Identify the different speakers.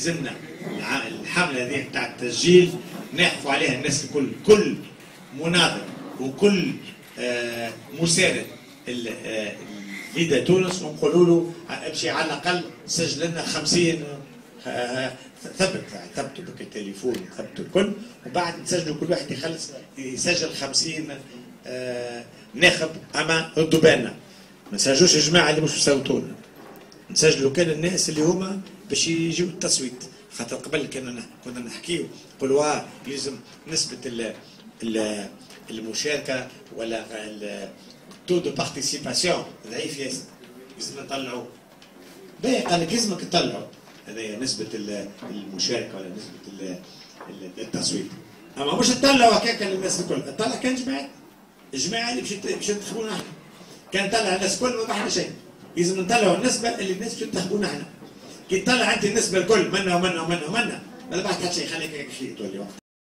Speaker 1: لازمنا الحمله هذه بتاع التسجيل نحفوا عليها الناس الكل، كل مناظر وكل مساند لدى تونس، ونقولوا له امشي على الاقل سجل لنا 50 ثبتوا بك التليفون، ثبتوا الكل، وبعد نسجلوا كل واحد يسجل 50 ناخب اما ردوا بالنا، ما نسجلوش الجماعه اللي مش يصوتونا، نسجلوا كان الناس اللي هما باش يجيو التصويت. خاطر قبل كنا نحكيو نقولوا يلزم نسبه المشاركه ولا تو دو بارتيسيباسيون ضعيف ياسر، لازم نطلعوا. باهي قال لك لازمك تطلعوا هذه نسبه المشاركه ولا نسبه التصويت، اما مش تطلعوا هكاك للناس الكل، تطلع كان الجماعه اللي باش ينتخبونا احنا. كان طلع الناس الكل ما بحنا شيء، لازم نطلعوا النسبه اللي الناس باش ينتخبونا احنا. كي تطلع انت النسبه الكل منا ومنا ومنا ومنا ما ربحت حتى شيء، خليك هيك خير تولي وقت.